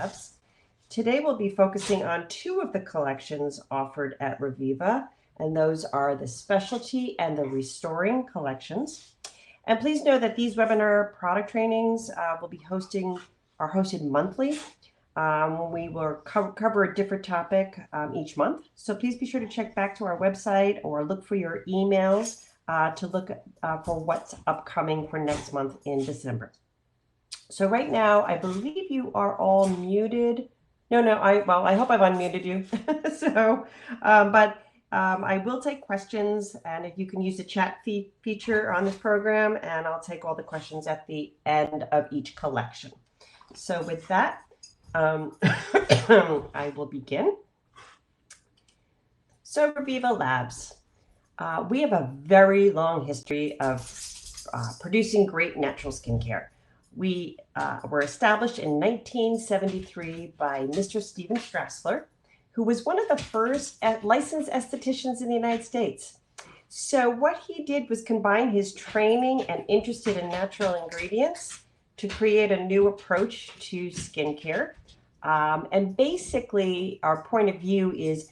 Labs. Today we'll be focusing on two of the collections offered at Reviva, and those are the Specialty and the Restoring collections. And please know that these webinar product trainings are hosted monthly. We will cover a different topic each month. So please be sure to check back to our website or look for your emails to look for what's upcoming for next month in December. So right now, I believe you are all muted. I hope I've unmuted you. I will take questions, and if you can use the chat feature on this program, and I'll take all the questions at the end of each collection. So with that, I will begin. So Reviva Labs, we have a very long history of producing great natural skincare. We were established in 1973 by Mr. Stephen Strassler, who was one of the first licensed estheticians in the United States. So what he did was combine his training and interest in natural ingredients to create a new approach to skincare. And basically, our point of view is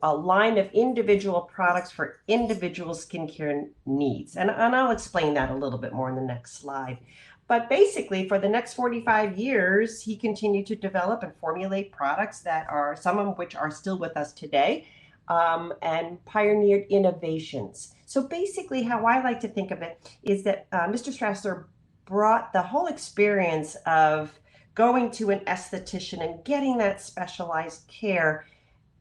a line of individual products for individual skincare needs. And I'll explain that a little bit more in the next slide. But basically, for the next 45 years, he continued to develop and formulate products that are, some of which are still with us today, and pioneered innovations. So basically, how I like to think of it is that Mr. Strassler brought the whole experience of going to an esthetician and getting that specialized care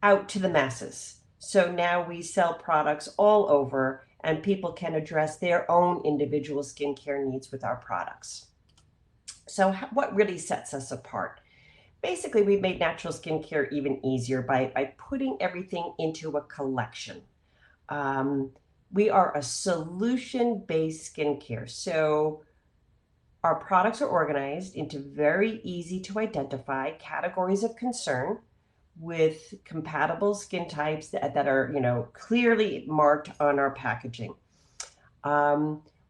out to the masses. So now we sell products all over, and people can address their own individual skincare needs with our products. So what really sets us apart? Basically, we've made natural skincare even easier by putting everything into a collection. We are a solution-based skincare. So our products are organized into very easy to identify categories of concern with compatible skin types that are, clearly marked on our packaging.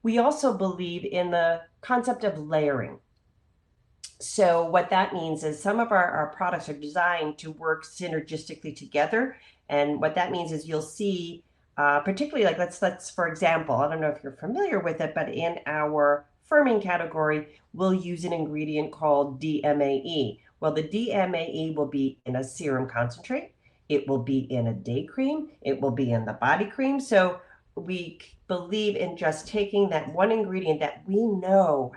We also believe in the concept of layering. So what that means is some of our products are designed to work synergistically together. And what that means is you'll see, particularly like let's for example, I don't know if you're familiar with it, but in our firming category, we'll use an ingredient called DMAE. Well, the DMAE will be in a serum concentrate, it will be in a day cream, it will be in the body cream. So we believe in just taking that one ingredient that we know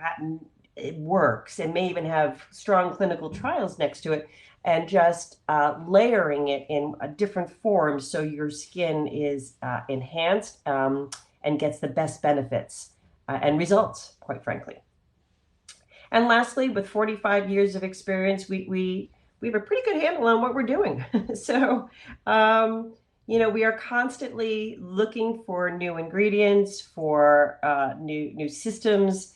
it works and may even have strong clinical trials next to it, and just layering it in a different form so your skin is enhanced and gets the best benefits and results, quite frankly. And lastly, with 45 years of experience, we have a pretty good handle on what we're doing. So, we are constantly looking for new ingredients, for new systems.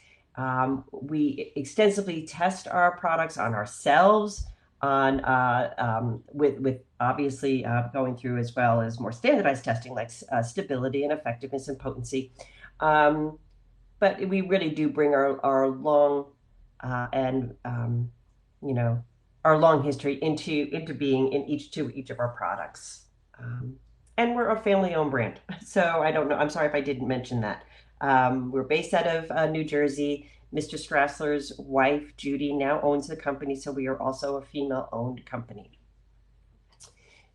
We extensively test our products on ourselves, with obviously going through as well as more standardized testing like stability and effectiveness and potency. But we really do bring our long our long history into being in each of our products. And we're a family-owned brand. So I don't know, I'm sorry if I didn't mention that. We're based out of New Jersey. Mr. Strassler's wife, Judy, now owns the company, so we are also a female-owned company.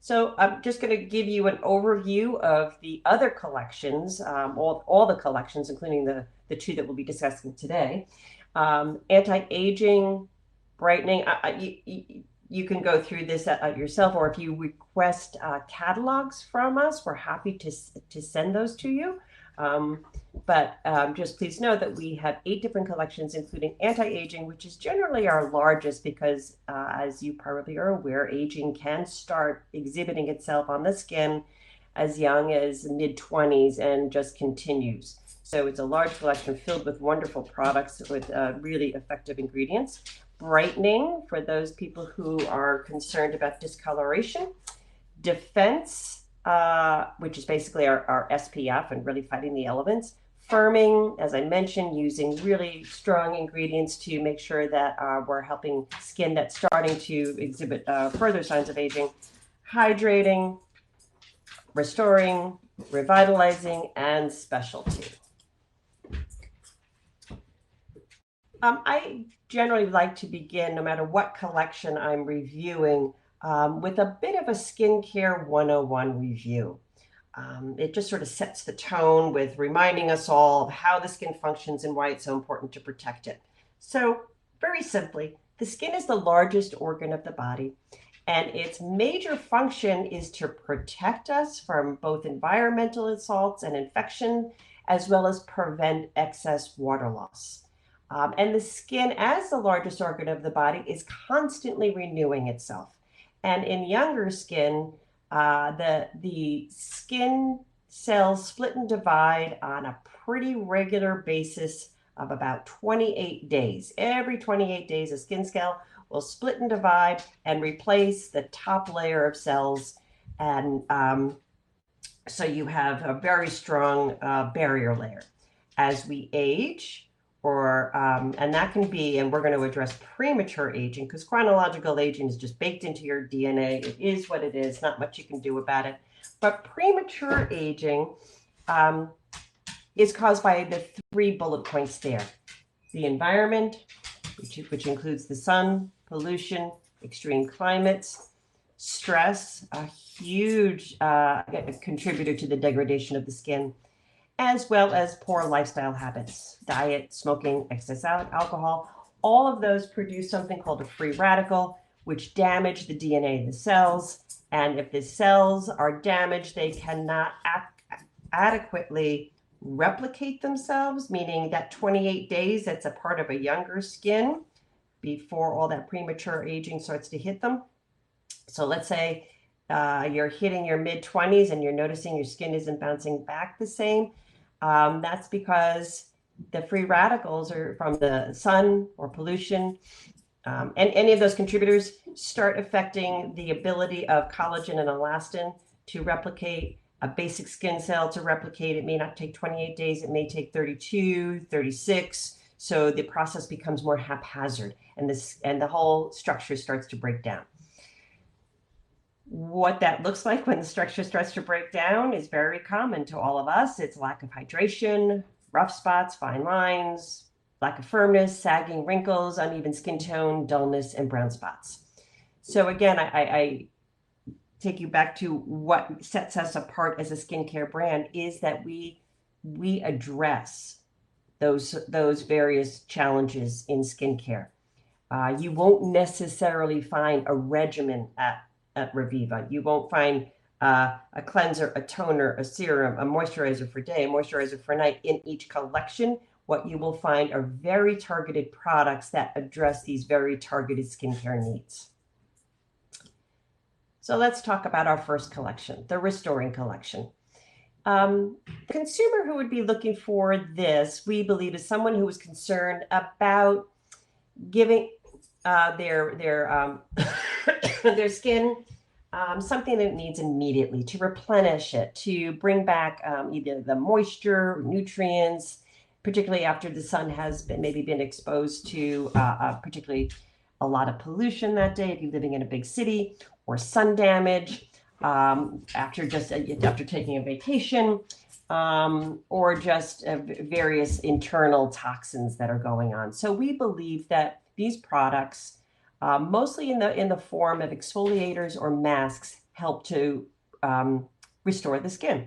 So I'm just going to give you an overview of the other collections, all the collections, including the two that we'll be discussing today. Anti-aging, brightening, you can go through this yourself, or if you request catalogs from us, we're happy to send those to you. But just please know that we have 8 different collections, including anti-aging, which is generally our largest because, as you probably are aware, aging can start exhibiting itself on the skin as young as mid-20s and just continues. So it's a large collection filled with wonderful products with really effective ingredients. Brightening, for those people who are concerned about discoloration. Defense, which is basically our SPF and really fighting the elements. firming, as I mentioned, using really strong ingredients to make sure that we're helping skin that's starting to exhibit further signs of aging. Hydrating, restoring, revitalizing, and specialty. I generally like to begin, no matter what collection I'm reviewing, with a bit of a skincare 101 review. It just sort of sets the tone with reminding us all of how the skin functions and why it's so important to protect it. So, very simply, the skin is the largest organ of the body, and its major function is to protect us from both environmental assaults and infection, as well as prevent excess water loss. And the skin, as the largest organ of the body, is constantly renewing itself. And in younger skin, the skin cells split and divide on a pretty regular basis of about 28 days. Every 28 days, a skin cell will split and divide and replace the top layer of cells. And so you have a very strong barrier layer. As we age, and that can be, and we're going to address premature aging, because chronological aging is just baked into your DNA. It is what it is, not much you can do about it. But premature aging is caused by the 3 bullet points there. The environment, which includes the sun, pollution, extreme climates, stress, a huge contributor to the degradation of the skin, as well as poor lifestyle habits, diet, smoking, excess alcohol. All of those produce something called a free radical, which damage the DNA of the cells. And if the cells are damaged, they cannot adequately replicate themselves, meaning that 28 days, that's a part of a younger skin before all that premature aging starts to hit them. So let's say you're hitting your mid-20s and you're noticing your skin isn't bouncing back the same. That's because the free radicals are from the sun or pollution, and any of those contributors start affecting the ability of collagen and elastin to replicate. A basic skin cell to replicate, it may not take 28 days, it may take 32, 36. So the process becomes more haphazard, and the whole structure starts to break down. What that looks like when the structure starts to break down is very common to all of us. It's lack of hydration, rough spots, fine lines, lack of firmness, sagging wrinkles, uneven skin tone, dullness, and brown spots. So again, I take you back to what sets us apart as a skincare brand is that we address those various challenges in skincare. You won't necessarily find a regimen at Reviva. You won't find a cleanser, a toner, a serum, a moisturizer for day, a moisturizer for night in each collection. What you will find are very targeted products that address these very targeted skincare needs. So let's talk about our first collection, the Restoring Collection. The consumer who would be looking for this, we believe, is someone who is concerned about giving their skin something that it needs immediately to replenish it, to bring back either the moisture, nutrients, particularly after the sun has maybe been exposed to particularly a lot of pollution that day, if you're living in a big city, or sun damage after taking a vacation, or just various internal toxins that are going on. So we believe that these products, mostly in the form of exfoliators or masks, help to restore the skin.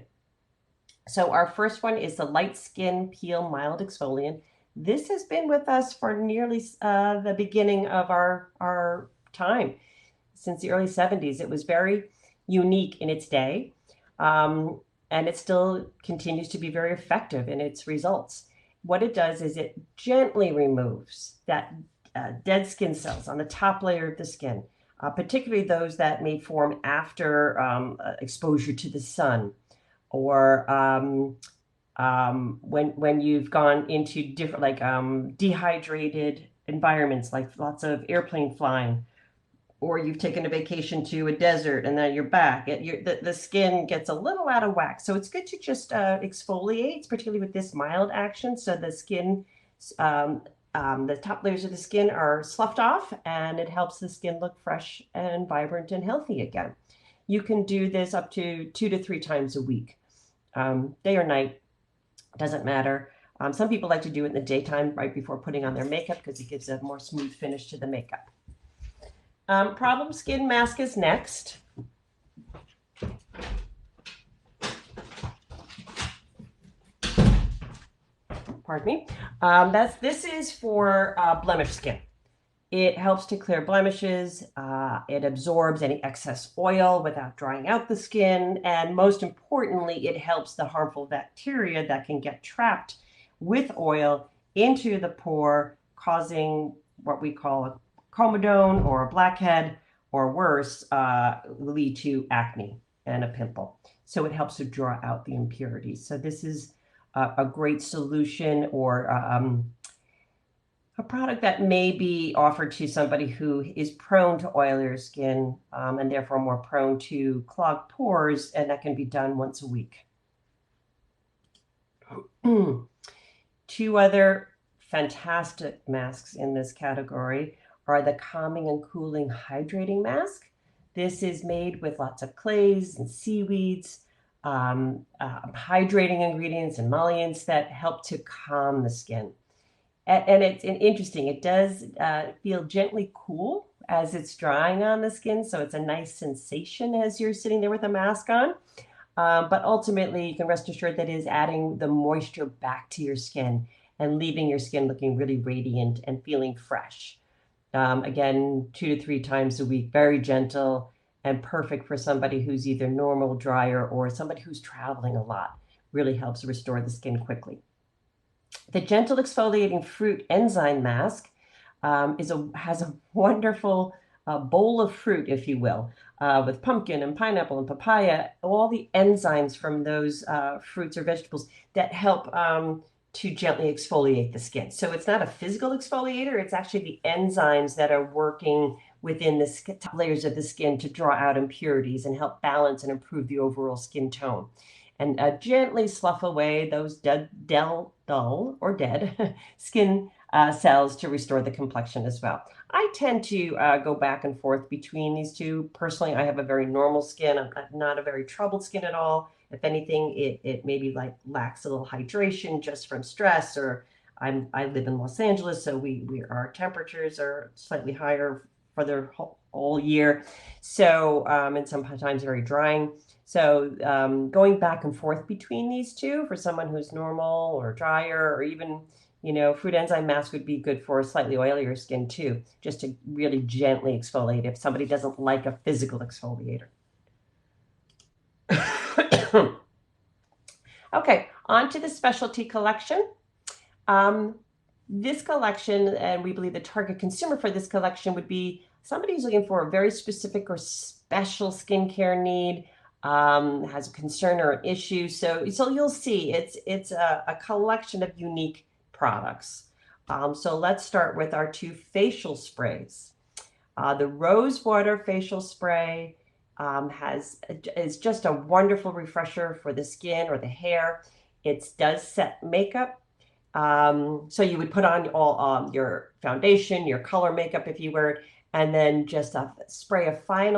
So our first one is the Light Skin Peel Mild Exfoliant. This has been with us for nearly the beginning of our time, since the early 70s. It was very unique in its day, and it still continues to be very effective in its results. What it does is it gently removes that dead skin cells on the top layer of the skin, particularly those that may form after exposure to the sun, or when you've gone into different, like dehydrated environments, like lots of airplane flying, or you've taken a vacation to a desert and then you're back, the skin gets a little out of whack. So it's good to just exfoliate, particularly with this mild action, so the skin, the top layers of the skin are sloughed off, and it helps the skin look fresh and vibrant and healthy again. You can do this up to 2 to 3 times a week, day or night, doesn't matter. Some people like to do it in the daytime right before putting on their makeup because it gives a more smooth finish to the makeup. Problem Skin Mask is next. Pardon me. This is for blemish skin. It helps to clear blemishes. It absorbs any excess oil without drying out the skin. And most importantly, it helps the harmful bacteria that can get trapped with oil into the pore, causing what we call a comedone or a blackhead, or worse, lead to acne and a pimple. So it helps to draw out the impurities. So this is a great solution, or a product that may be offered to somebody who is prone to oilier skin, and therefore more prone to clogged pores, and that can be done once a week. 2 other fantastic masks in this category are the calming and cooling hydrating mask. This is made with lots of clays and seaweeds, hydrating ingredients and emollients that help to calm the skin. And it's interesting, it does feel gently cool as it's drying on the skin, so it's a nice sensation as you're sitting there with a mask on. But ultimately, you can rest assured that it is adding the moisture back to your skin and leaving your skin looking really radiant and feeling fresh. Again, 2 to 3 times a week, very gentle and perfect for somebody who's either normal, drier, or somebody who's traveling a lot. Really helps restore the skin quickly. The Gentle Exfoliating Fruit Enzyme Mask has a wonderful bowl of fruit, if you will, with pumpkin and pineapple and papaya, all the enzymes from those fruits or vegetables that help to gently exfoliate the skin. So it's not a physical exfoliator, it's actually the enzymes that are working within the top layers of the skin to draw out impurities and help balance and improve the overall skin tone. And gently slough away those dull or dead skin cells to restore the complexion as well. I tend to go back and forth between these two. Personally, I have a very normal skin. I'm not a very troubled skin at all. If anything, it maybe lacks a little hydration just from stress, or I live in Los Angeles, so our temperatures are slightly higher for the whole year. So, and sometimes very drying. So going back and forth between these two for someone who's normal or drier, or even, fruit enzyme mask would be good for slightly oilier skin too, just to really gently exfoliate if somebody doesn't like a physical exfoliator. Okay, on to the specialty collection. This collection, and we believe the target consumer for this collection would be somebody who's looking for a very specific or special skincare need, has a concern or an issue. So you'll see it's a collection of unique products. So let's start with our 2 facial sprays. The Rose Water Facial Spray is just a wonderful refresher for the skin or the hair. It does set makeup. So you would put on all your foundation, your color makeup if you wear it, and then just spray a fine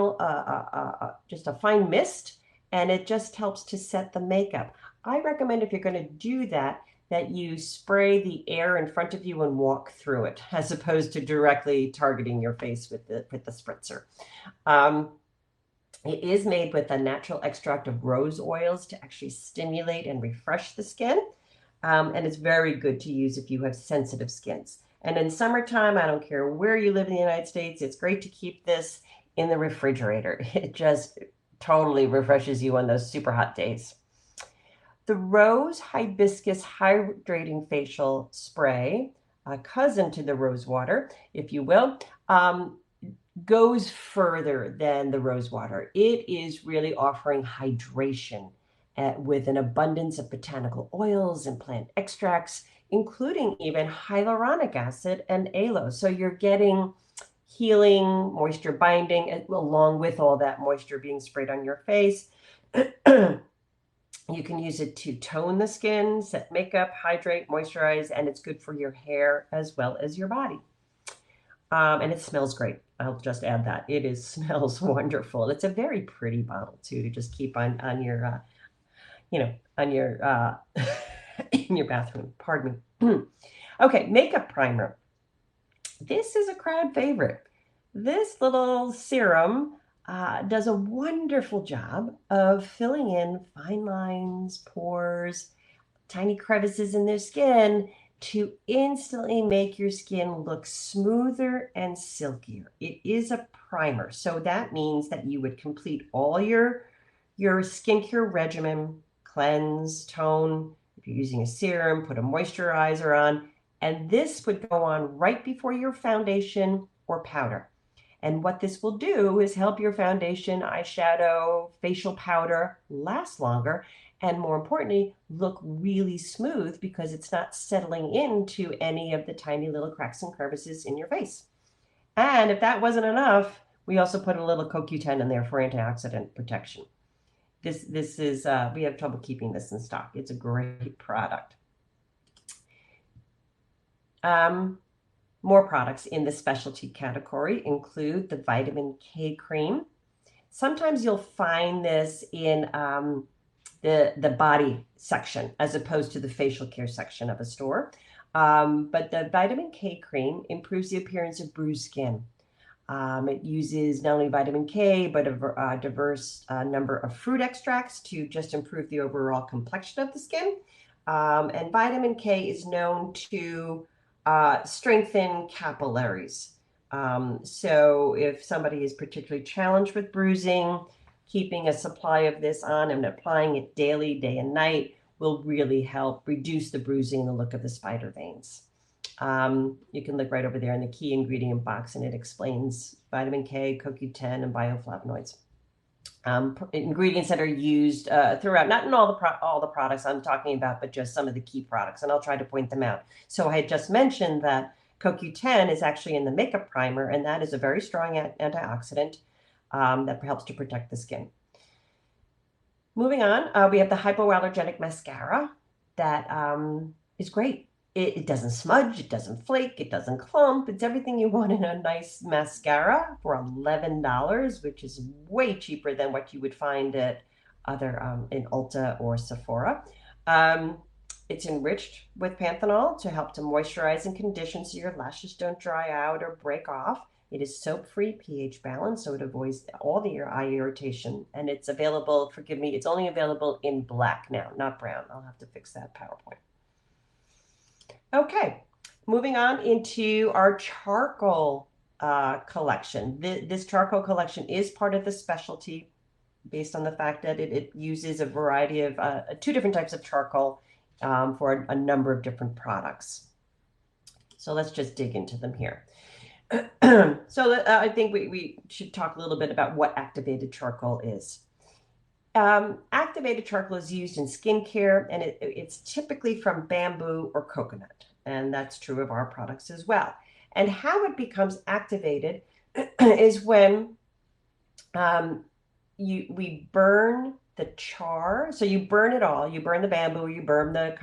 mist, and it just helps to set the makeup. I recommend, if you're going to do that you spray the air in front of you and walk through it, as opposed to directly targeting your face with the spritzer. It is made with a natural extract of rose oils to actually stimulate and refresh the skin. And it's very good to use if you have sensitive skins. And in summertime, I don't care where you live in the United States, it's great to keep this in the refrigerator. It just totally refreshes you on those super hot days. The Rose Hibiscus Hydrating Facial Spray, a cousin to the rose water, if you will, goes further than the rose water. It is really offering hydration with an abundance of botanical oils and plant extracts, including even hyaluronic acid and aloe. So you're getting healing, moisture binding, along with all that moisture being sprayed on your face. You can use it to tone the skin, set makeup, hydrate, moisturize, and it's good for your hair as well as your body. And it smells great. I'll just add that. It smells wonderful. It's a very pretty bottle too to just keep on your, on your in your bathroom. Pardon me. Okay, makeup primer. This is a crowd favorite. This little serum does a wonderful job of filling in fine lines, pores, tiny crevices in their skin to instantly make your skin look smoother and silkier. It is a primer, so that means that you would complete all your skincare regimen, cleanse, tone. If you're using a serum, put a moisturizer on, and this would go on right before your foundation or powder. And what this will do is help your foundation, eyeshadow, facial powder last longer, and more importantly, look really smooth because it's not settling into any of the tiny little cracks and crevices in your face. And if that wasn't enough, we also put a little CoQ10 in there for antioxidant protection. This is, we have trouble keeping this in stock. It's a great product. More products in the specialty category include the vitamin K cream. Sometimes you'll find this in the body section as opposed to the facial care section of a store. But the vitamin K cream improves the appearance of bruised skin. It uses not only vitamin K, but a diverse number of fruit extracts to just improve the overall complexion of the skin. And vitamin K is known to strengthen capillaries. So if somebody is particularly challenged with bruising, keeping a supply of this on and applying it daily, day and night, will really help reduce the bruising and the look of the spider veins. You can look right over there in the key ingredient box, and it explains vitamin K, CoQ10, and bioflavonoids. Ingredients that are used throughout, not in all the products I'm talking about, but just some of the key products, and I'll try to point them out. So I had just mentioned that CoQ10 is actually in the makeup primer, and that is a very strong antioxidant that helps to protect the skin. Moving on, we have the hypoallergenic mascara that is great. It doesn't smudge, it doesn't flake, it doesn't clump. It's everything you want in a nice mascara for $11, which is way cheaper than what you would find at other in Ulta or Sephora. It's enriched with panthenol to help to moisturize and condition so your lashes don't dry out or break off. It is soap-free, pH balanced, so it avoids all the eye irritation. And it's available, forgive me, it's only available in black now, not brown. I'll have to fix that PowerPoint. Okay, moving on into our charcoal collection. This charcoal collection is part of the specialty based on the fact that it uses a variety of two different types of charcoal for a number of different products. So let's just dig into them here. So I think we should talk a little bit about what activated charcoal is. Activated charcoal is used in skincare, and it's typically from bamboo or coconut, and that's true of our products as well. And how it becomes activated is when we burn the char. So you burn it all. You burn the bamboo, you burn the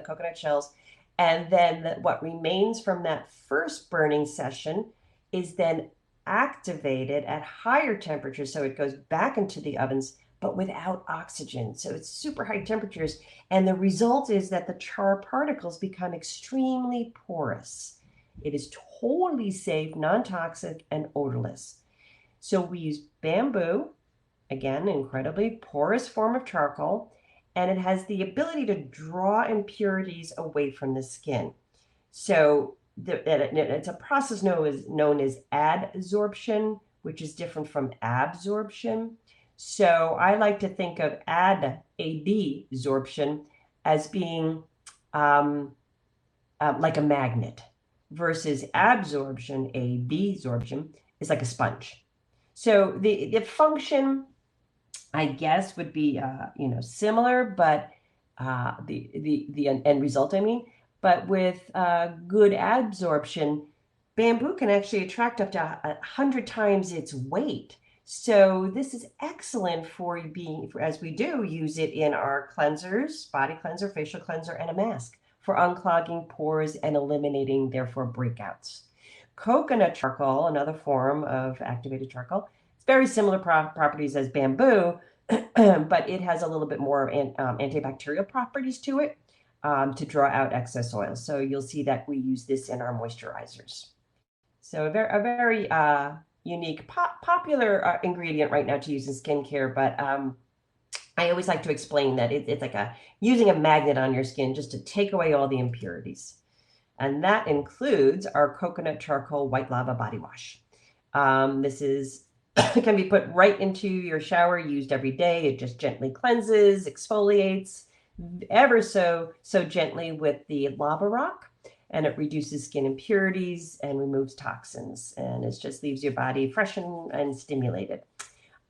coconut shells, and then what remains from that first burning session is then activated at higher temperatures. So it goes back into the ovens, but without oxygen. So it's super high temperatures. And the result is that the char particles become extremely porous. It is totally safe, non-toxic, and odorless. So we use bamboo, again, incredibly porous form of charcoal, and it has the ability to draw impurities away from the skin. So it's a process known as adsorption, which is different from absorption. So I like to think of adsorption as being like a magnet, versus absorption, adsorption, is like a sponge. So the function, I guess, would be similar, but the end result, I mean, but with good absorption, bamboo can actually attract up to 100 times its weight. So this is excellent for as we do use it in our cleansers, body cleanser, facial cleanser, and a mask for unclogging pores and eliminating, therefore, breakouts. Coconut charcoal, another form of activated charcoal, it's very similar properties as bamboo, but it has a little bit more antibacterial properties to it to draw out excess oil. So you'll see that we use this in our moisturizers. So a very unique, popular ingredient right now to use in skincare, but I always like to explain that it's like using a magnet on your skin just to take away all the impurities. And that includes our coconut charcoal white lava body wash. This can be put right into your shower, used every day. It just gently cleanses, exfoliates ever so gently with the lava rock, and it reduces skin impurities and removes toxins, and it just leaves your body fresh and stimulated.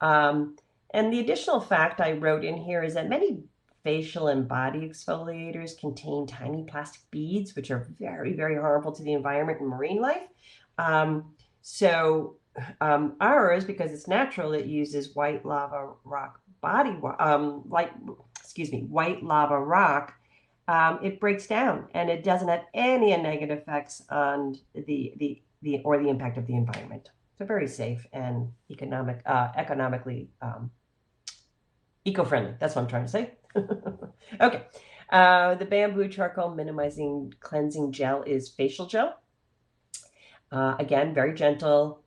And the additional fact I wrote in here is that many facial and body exfoliators contain tiny plastic beads, which are very, very harmful to the environment and marine life. Ours, because it's natural, it uses white lava rock white lava rock. It breaks down, and it doesn't have any negative effects on the impact of the environment. So very safe and economically eco-friendly. That's what I'm trying to say. Okay. The bamboo charcoal minimizing cleansing gel is facial gel. Again, very gentle,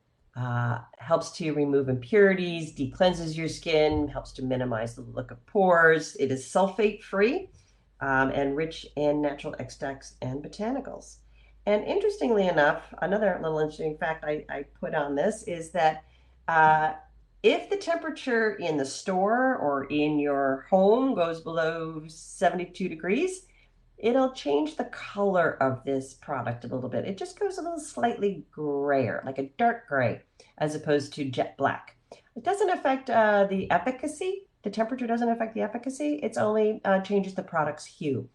helps to remove impurities, de-cleanses your skin, helps to minimize the look of pores. It is sulfate-free and rich in natural extracts and botanicals. And interestingly enough, another little interesting fact I put on this is that if the temperature in the store or in your home goes below 72 degrees, it'll change the color of this product a little bit. It just goes a little slightly grayer, like a dark gray, as opposed to jet black. It doesn't affect the efficacy. The temperature doesn't affect the efficacy. It's only changes the product's hue.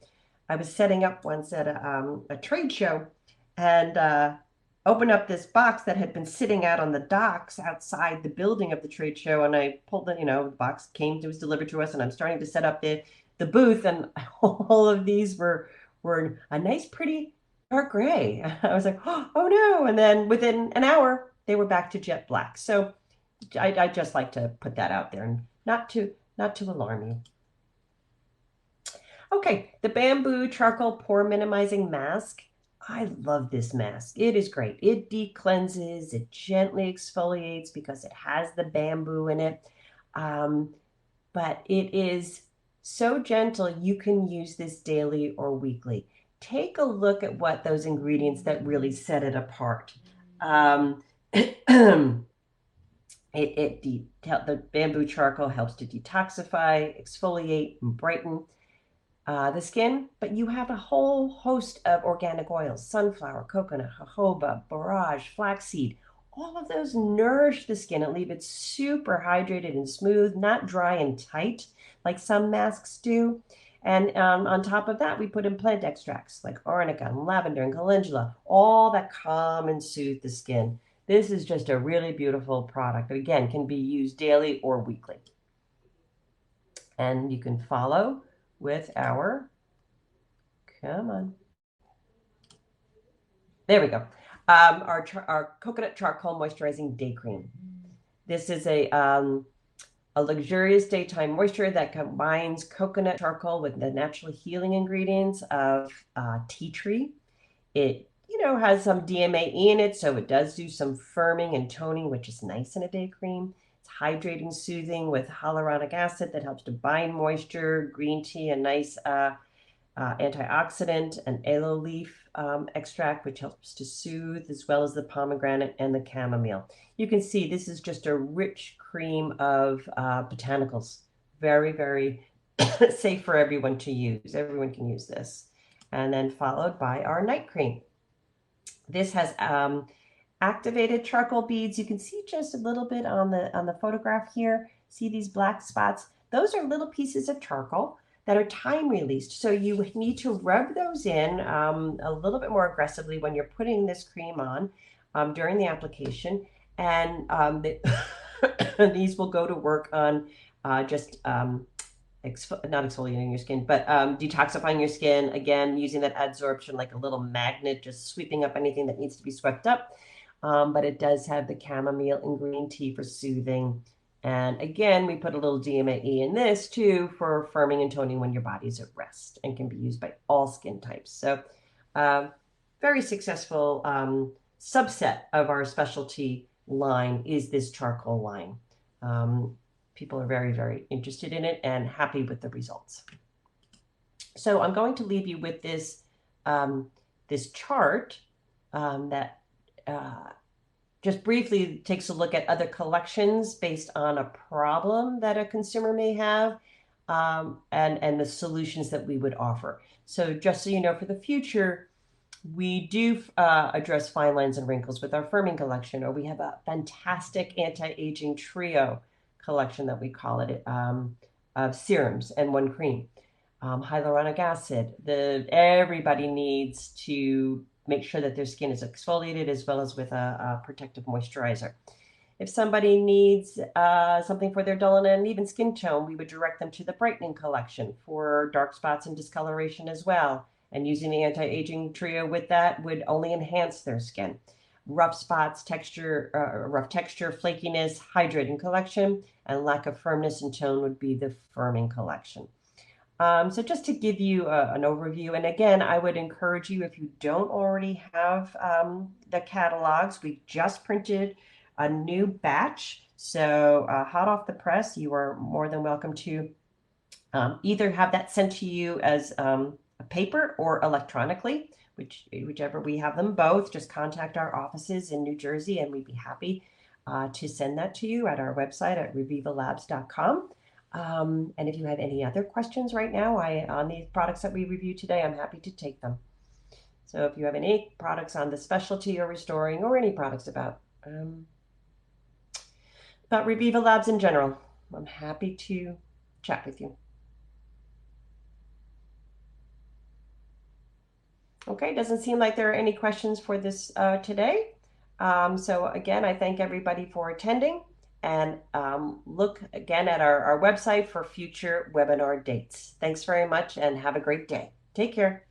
I was setting up once at a trade show and opened up this box that had been sitting out on the docks outside the building of the trade show, and I pulled the box was delivered to us, and I'm starting to set up the booth, and all of these were a nice, pretty dark gray. I was like, oh no! And then within an hour, they were back to jet black. So I just like to put that out there, and not to alarm you. Okay, the bamboo charcoal pore minimizing mask. I love this mask. It is great. It de-cleanses, it gently exfoliates because it has the bamboo in it. But it is so gentle, you can use this daily or weekly. Take a look at what those ingredients that really set it apart. The bamboo charcoal helps to detoxify, exfoliate, and brighten the skin, but you have a whole host of organic oils: sunflower, coconut, jojoba, borage, flaxseed. All of those nourish the skin and leave it super hydrated and smooth, not dry and tight like some masks do. And on top of that, we put in plant extracts like arnica and lavender and calendula, all that calm and soothe the skin. This is just a really beautiful product that, again, can be used daily or weekly. And you can follow with our, come on. There we go. Our coconut charcoal moisturizing day cream. This is a luxurious daytime moisture that combines coconut charcoal with the naturally healing ingredients of tea tree. It has some DMA in it, so it does do some firming and toning, which is nice in a day cream. It's hydrating, soothing with hyaluronic acid that helps to bind moisture, green tea, a nice antioxidant, and aloe leaf extract, which helps to soothe, as well as the pomegranate and the chamomile. You can see this is just a rich cream of botanicals. Very, very safe for everyone to use. Everyone can use this. And then followed by our night cream. This has activated charcoal beads. You can see just a little bit on the photograph here. See these black spots? Those are little pieces of charcoal that are time released. So you need to rub those in a little bit more aggressively when you're putting this cream on. during the application, and these will go to work on just not exfoliating your skin, but detoxifying your skin, again, using that adsorption like a little magnet, just sweeping up anything that needs to be swept up. But it does have the chamomile and green tea for soothing. And again, we put a little DMAE in this too for firming and toning when your body's at rest, and can be used by all skin types. So very successful subset of our specialty line is this charcoal line. People are very, very interested in it and happy with the results. So I'm going to leave you with this, this chart that just briefly takes a look at other collections based on a problem that a consumer may have, and the solutions that we would offer. So just so you know, for the future, we do address fine lines and wrinkles with our firming collection, or we have a fantastic anti-aging trio collection that we call it, of serums and one cream. Hyaluronic acid. Everybody needs to make sure that their skin is exfoliated as well as with a protective moisturizer. If somebody needs something for their dull and uneven skin tone, we would direct them to the brightening collection for dark spots and discoloration as well. And using the anti-aging trio with that would only enhance their skin. Rough spots, rough texture, flakiness, hydrating collection, and lack of firmness and tone would be the firming collection. So just to give you an overview, and again, I would encourage you, if you don't already have the catalogs, we just printed a new batch. So hot off the press, you are more than welcome to either have that sent to you as a paper or electronically, whichever. We have them both. Just contact our offices in New Jersey and we'd be happy to send that to you at our website at revivalabs.com. And if you have any other questions right now on these products that we reviewed today, I'm happy to take them. So if you have any products on the specialty or restoring, or any products about Reviva Labs in general, I'm happy to chat with you. Okay, doesn't seem like there are any questions for this today. So again, I thank everybody for attending, and look again at our website for future webinar dates. Thanks very much and have a great day. Take care.